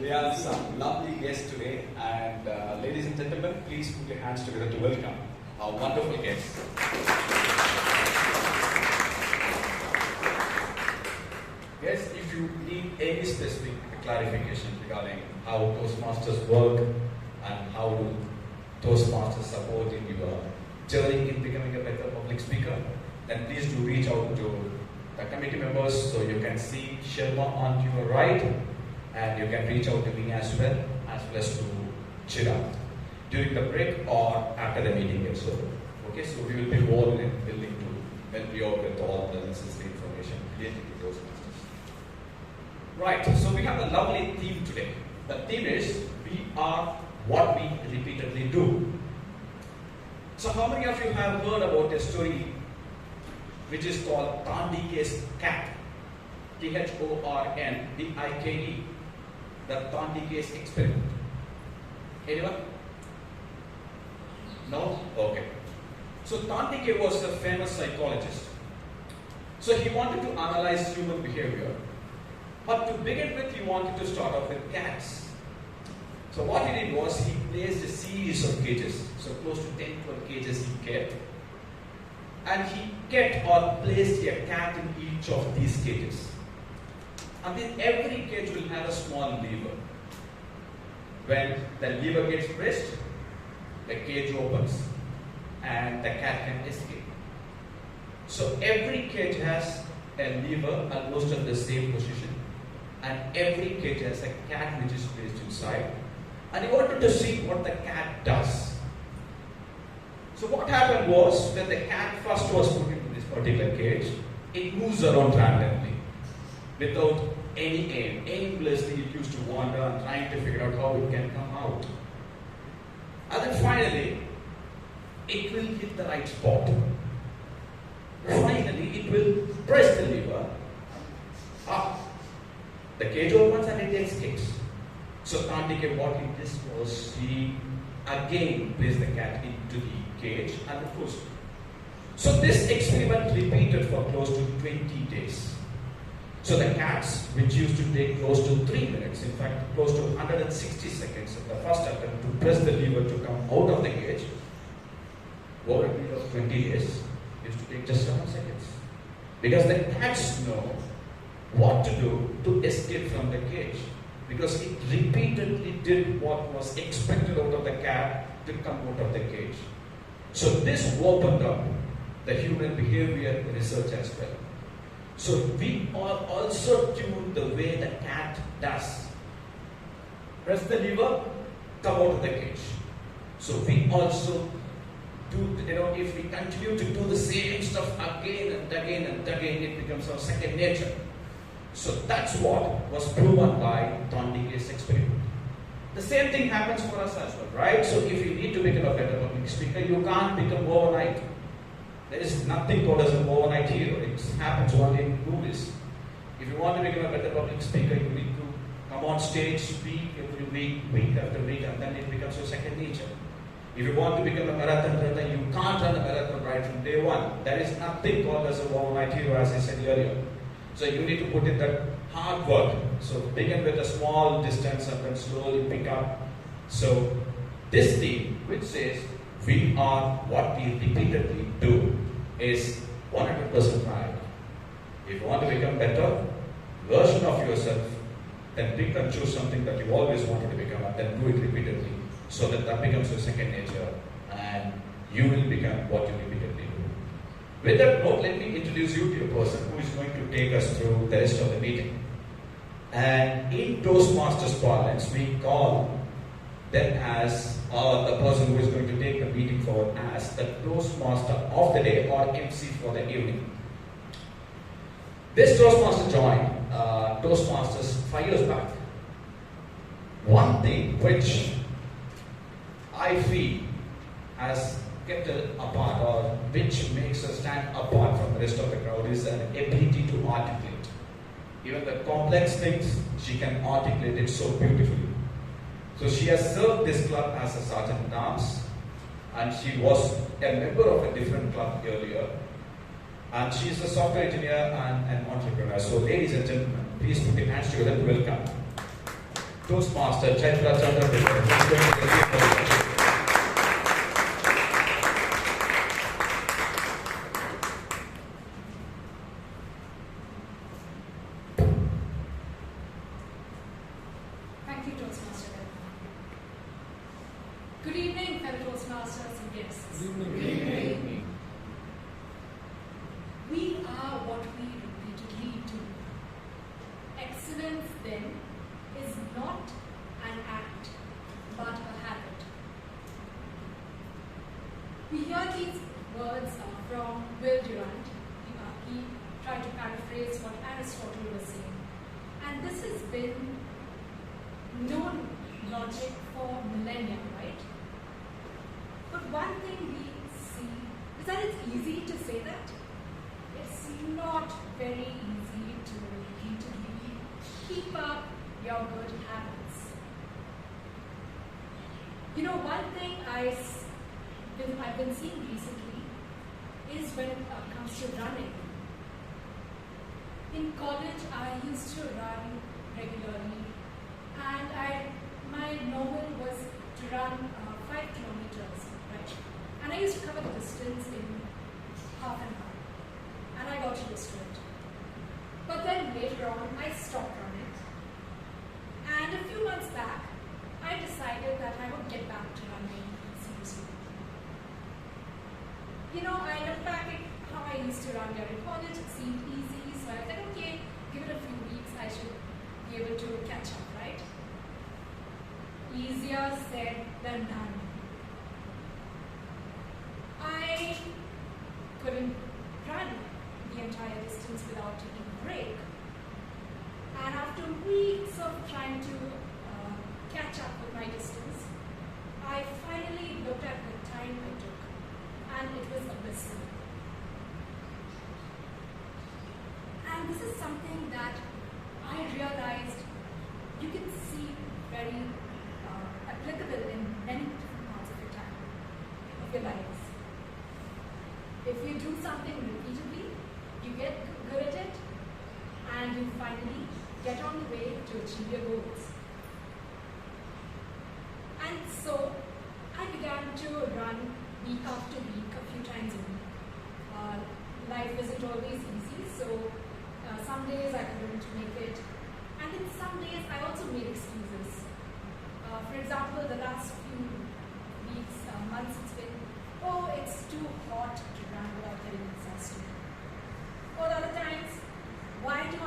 We have some lovely guests today, and ladies and gentlemen, please put your hands together to welcome our wonderful guests. Guys, if you need any specific clarification regarding how Toastmasters work and how do Toastmasters support in your journey in becoming a better public speaker, then please do reach out to the committee members. So you can see Sharma on your right, and you can reach out to me as well as to Chira during the break or after the meeting gets over. Okay, so we will be more than willing to help you out with all the necessary information related to Toastmasters. Right, so we have a lovely theme today. The theme is we are what we repeatedly do. So how many of you have heard about a story which is called Tandike's cat? Thorndike, the Tandike's experiment. Anyone? No? Okay. So Tandike was a famous psychologist. So he wanted to analyze human behavior. But to begin with, he wanted to start off with cats. So what he did was he placed a series of cages. So close to 10-12 cages he kept. And he kept or placed a cat in each of these cages. And then every cage will have a small lever. When the lever gets pressed, the cage opens and the cat can escape. So every cage has a lever almost at the same position, and every cage has a cat which is placed inside. And he wanted to see what the cat does. So what happened was, when the cat first was put into this particular cage, it moves around randomly without any aim. Aimlessly it used to wander and trying to figure out how it can come out. And then finally, it will hit the right spot. Finally, it will press the lever. The cage opens and it escapes. So Tandike, what he did was he again placed the cat into the cage and closed it. So this experiment repeated for close to 20 days. So the cats, which used to take close to 3 minutes, in fact close to 160 seconds in the first attempt to press the lever to come out of the cage, over a period of 20 days, used to take just 7 seconds. Because the cats know what to do to escape from the cage. Because it repeatedly did what was expected out of the cat to come out of the cage. So this opened up the human behavior research as well. So we are also tuned the way the cat does. Press the lever, come out of the cage. So we also do, if we continue to do the same stuff again and again and again, it becomes our second nature. So that's what was proven by Tandike's experiment. The same thing happens for us as well, right? So if you need to become a better public speaker, you can't become overnight. There is nothing called as an overnight hero. It happens only in movies. If you want to become a better public speaker, you need to come on stage, speak every week after week, and then it becomes your second nature. If you want to become a marathon runner, you can't run a marathon right from day one. There is nothing called as an overnight hero, as I said earlier. So you need to put in that hard work. So begin with a small distance and then slowly pick up. So this theme, which says we are what we repeatedly do, is 100% right. If you want to become better version of yourself, then pick and choose something that you always wanted to become and then do it repeatedly, so that becomes your second nature and you will become what you repeatedly do. With that note, let me introduce you to a person who is going to take us through the rest of the meeting. And in Toastmasters parlance, we call them as the person who is going to take the meeting forward as the Toastmaster of the day or MC for the evening. This Toastmaster joined Toastmasters 5 years back. One thing which I feel has kept it apart, or which makes her stand apart from the rest of the crowd, is an ability to articulate. Even the complex things, she can articulate it so beautifully. So she has served this club as a sergeant at arms, and she was a member of a different club earlier. And she is a software engineer and an entrepreneur. So ladies and gentlemen, please put your hands together to welcome Toastmaster Chaitra Chandra. Thank you, Toastmaster. Good evening, fellow Toastmasters and guests. Good evening. We are what we repeatedly do. Excellence, then, is not an act, but a habit. We hear these words from Will Durant. He tried to paraphrase what Aristotle was saying. And this has been known logic for millennia, right? But one thing we see is that it's easy to say that. It's not very easy to repeatedly keep up your good habits. You know, one thing I've been seeing recently is when it comes to running. In college, I used to run regularly, and my normal was to run 5 kilometers, right? And I used to cover the distance in half an hour, and I got used to it. But then later on, I stopped running, and a few months back, I decided that I would get back to running seriously. You know, I look back at how I used to run during college. It seemed easy, so I thought, okay, give it a few weeks, I should be able to catch up, right? Easier said than done. I couldn't run the entire distance without taking a break. And after weeks of trying to catch up with my distance, I finally looked at the time I took, and it was abysmal. And this is something that I realized you can see very applicable in many different parts of your time, of your lives. If you do something repeatedly, you get good at it, and you finally get on the way to achieve your goals. And so I began to run week after week, a few times a week. Life isn't always easy, so some days I couldn't make it, and then some days I also made excuses. For example, the last few weeks, months, it's been, oh, it's too hot to run without getting exhausted.